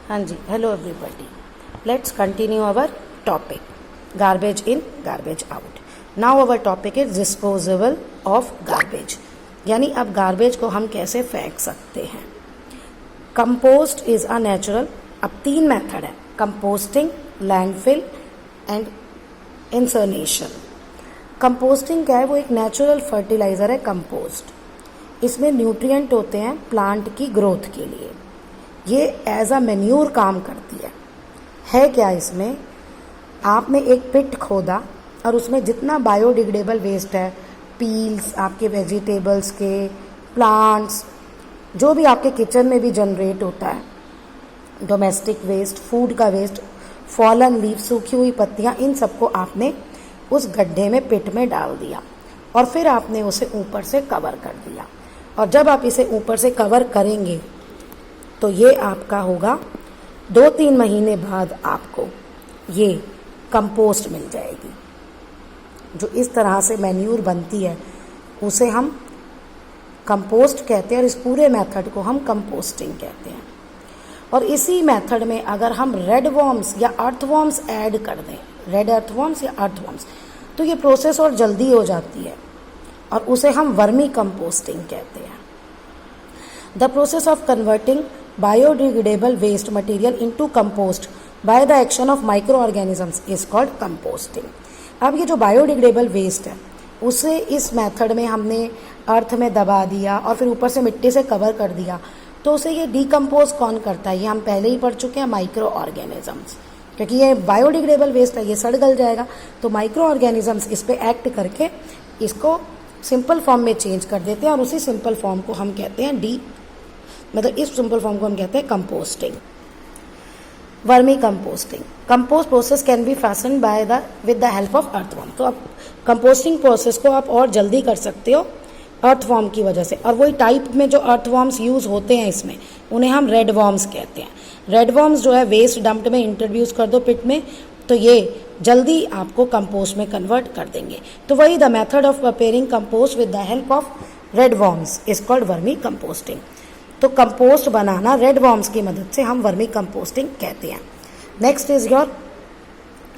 हाँ जी, hello everybody, let's continue our topic garbage in garbage out. Now our topic is disposable of garbage, यानी अब garbage को हम कैसे फेंक सकते हैं। कंपोस्ट इज अ नेचुरल, अब 3 मेथड है, कंपोस्टिंग, लैंडफिल एंड इंसर्नेशन। कंपोस्टिंग क्या है? वो एक नेचुरल फर्टिलाइजर है कंपोस्ट। इसमें न्यूट्रिएंट होते हैं प्लांट की ग्रोथ के लिए। ये एज अ मैन्योर काम करती है क्या इसमें? आपने एक पिट खोदा और उसमें जितना बायोडिग्रेडेबल वेस्ट है, पील्स, आपके वेजिटेबल्स के, प्लांट्स, जो भी आपके किचन में भी जनरेट होता है, डोमेस्टिक वेस्ट, फूड का वेस्ट, फॉलन लीफ, सूखी हुई पत्तियां, इन सबको आपने उस गड्ढे में, पिट में डाल दिया और फिर आपने उसे ऊपर से कवर कर दिया। और जब आप इसे ऊपर से कवर करेंगे तो ये आपका होगा 2-3 महीने बाद आपको ये कंपोस्ट मिल जाएगी। जो इस तरह से मैन्यूर बनती है उसे हम कंपोस्ट कहते हैं और इस पूरे मेथड को हम कंपोस्टिंग कहते हैं। और इसी मेथड में अगर हम रेड वॉर्म्स या अर्थवॉर्म्स ऐड कर दें, रेड अर्थवॉर्म्स या अर्थवॉर्म्स, तो ये प्रोसेस और जल्दी हो जाती है और उसे हम वर्मी कंपोस्टिंग कहते हैं। The process of converting biodegradable waste material into compost by the action of microorganisms is called composting। अब ये जो बायोडिग्रेडेबल वेस्ट है उसे इस मेथड में हमने अर्थ में दबा दिया और फिर ऊपर से मिट्टी से कवर कर दिया, तो उसे ये डिकम्पोज कौन करता है? ये हम पहले ही पढ़ चुके हैं, माइक्रो ऑर्गेनिजम्स। क्योंकि ये बायोडिग्रेडेबल वेस्ट है, ये सड़ गल जाएगा, तो माइक्रो ऑर्गेनिजम्स इस पर एक्ट करके इसको सिंपल फॉर्म में चेंज कर देते हैं और उसी सिंपल फॉर्म को हम कहते हैं इस सिंपल फॉर्म को हम कहते हैं composting, vermi composting. Compost process can be fasten by with the help of earthworm. तो अब कंपोस्टिंग प्रोसेस को आप और जल्दी कर सकते हो अर्थवॉर्म की वजह से। और वही टाइप में जो अर्थवॉर्म्स यूज होते हैं इसमें, उन्हें हम रेड वॉर्म्स कहते हैं। रेड वॉर्म्स जो है वेस्ट डंप में इंट्रोड्यूस कर दो पिट में, तो ये जल्दी आपको कंपोस्ट में कन्वर्ट कर देंगे। तो वही the method of preparing compost with the help of red worms is called vermi composting. तो कंपोस्ट बनाना रेड वॉर्म्स की मदद से हम वर्मी कंपोस्टिंग कहते हैं। Next is your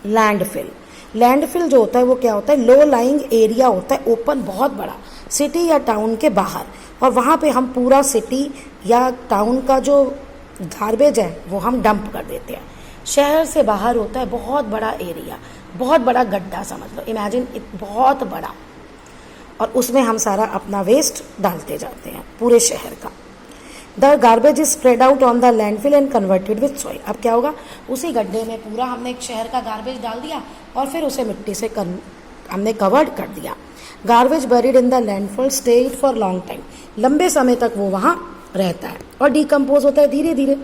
landfill. Landfill जो होता है वो क्या होता है? लो लाइंग एरिया होता है, ओपन, बहुत बड़ा, सिटी या टाउन के बाहर, और वहाँ पे हम पूरा सिटी या टाउन का जो गार्बेज है वो हम डंप कर देते हैं। शहर से बाहर होता है बहुत बड़ा एरिया, बहुत बड़ा गड्ढा समझ लो, इमेजिन बहुत बड़ा, और उसमें हम सारा अपना वेस्ट डालते जाते हैं पूरे शहर का। The garbage is spread out on the landfill and converted with soil. अब क्या होगा? उसी गड्ढे में पूरा हमने एक शहर का गार्बेज डाल दिया और फिर उसे मिट्टी से हमने कवर्ड कर दिया। Garbage buried in the landfill state for long time, लंबे समय तक वो वहाँ रहता है और डिकम्पोज होता है धीरे धीरे।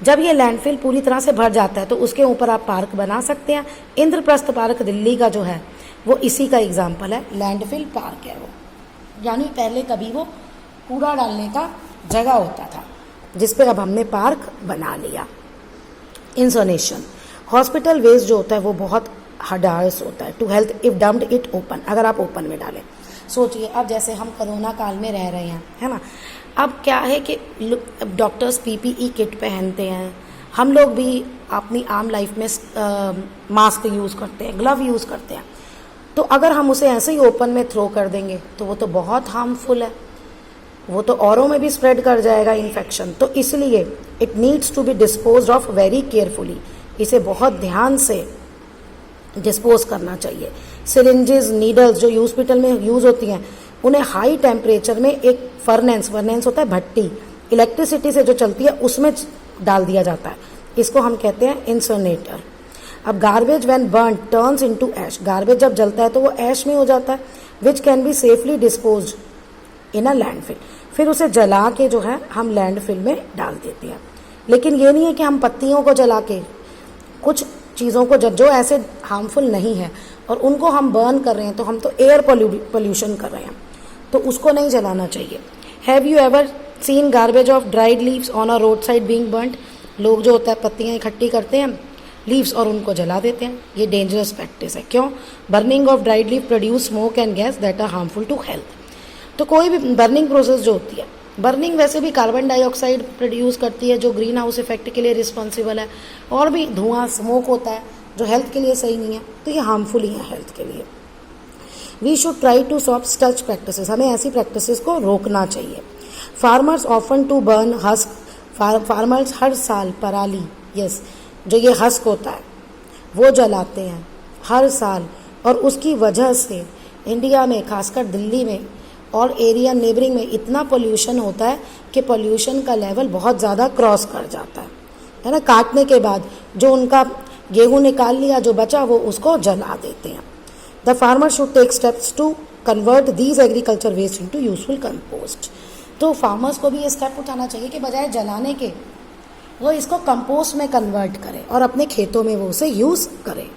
जब ये लैंडफिल पूरी तरह से भर जाता है तो उसके ऊपर आप पार्क बना सकते हैं। इंद्रप्रस्थ पार्क दिल्ली का जो है वो इसी का एग्जाम्पल है, लैंडफिल पार्क है वो। यानी पहले कभी वो कूड़ा डालने का जगह होता था जिस पे अब हमने पार्क बना लिया। इंसर्नेशन, हॉस्पिटल वेस्ट जो होता है वो बहुत हजार्डस होता है to health if dumped it open, अगर आप ओपन में डालें। सोचिए अब जैसे हम कोरोना काल में रह रहे हैं, है ना, अब क्या है कि डॉक्टर्स पीपीई किट पहनते हैं, हम लोग भी अपनी आम लाइफ में मास्क यूज़ करते हैं, ग्लव यूज़ करते हैं। तो अगर हम उसे ऐसे ही ओपन में थ्रो कर देंगे तो वो तो बहुत हार्मफुल है, वो तो औरों में भी स्प्रेड कर जाएगा इन्फेक्शन। तो इसलिए it needs to be disposed of very carefully, इसे बहुत ध्यान से डिस्पोज करना चाहिए। सिरिंजेस, नीडल्स जो हॉस्पिटल में यूज़ होती हैं, उन्हें हाई टेम्परेचर में एक फर्नेंस होता है भट्टी, इलेक्ट्रिसिटी से जो चलती है, उसमें डाल दिया जाता है। इसको हम कहते हैं इंसर्नेटर। अब garbage when burn turns into ash, garbage जब जलता है तो वो ऐश में हो जाता है, which can be safely disposed in a landfill. फिर उसे जला के जो है हम लैंडफिल में डाल देते हैं। लेकिन ये नहीं है कि हम पत्तियों को जला के, कुछ चीज़ों को जो ऐसे हार्मफुल नहीं है और उनको हम बर्न कर रहे हैं, तो हम तो एयर पोल्यूशन कर रहे हैं, तो उसको नहीं जलाना चाहिए। Have you ever seen garbage of dried leaves on a road side being burned? लोग जो होता है पत्तियाँ इकट्ठी करते हैं, लीव्स, और उनको जला देते हैं। ये डेंजरस प्रैक्टिस है। क्यों? Burning of dried leave produce smoke and gas that are harmful to health. तो कोई भी बर्निंग प्रोसेस जो होती है बर्निंग वैसे भी कार्बन डाइऑक्साइड प्रोड्यूस करती है जो ग्रीन हाउस इफेक्ट के लिए रिस्पॉन्सिबल है, और भी धुआं स्मोक होता है जो हेल्थ के लिए सही नहीं है, तो ये हार्मफुल ही है हेल्थ के लिए। We should try to stop such practices, हमें ऐसी प्रैक्टिसेस को रोकना चाहिए। Farmers often to burn husk, farmers हर साल पराली, यस, जो ये हस्क होता है वो जलाते हैं हर साल, और उसकी वजह से इंडिया में खासकर दिल्ली में और एरिया नेबरिंग में इतना पोल्यूशन होता है कि पोल्यूशन का लेवल बहुत ज़्यादा क्रॉस कर जाता है ना। काटने के बाद जो उनका गेहूं निकाल लिया, जो बचा वो उसको जला देते हैं। The farmer should take steps to convert these agriculture waste into useful compost. तो फार्मर्स को भी ये स्टेप उठाना चाहिए कि बजाय जलाने के वो इसको कंपोस्ट में कन्वर्ट करें और अपने खेतों में वो उसे यूज़ करें।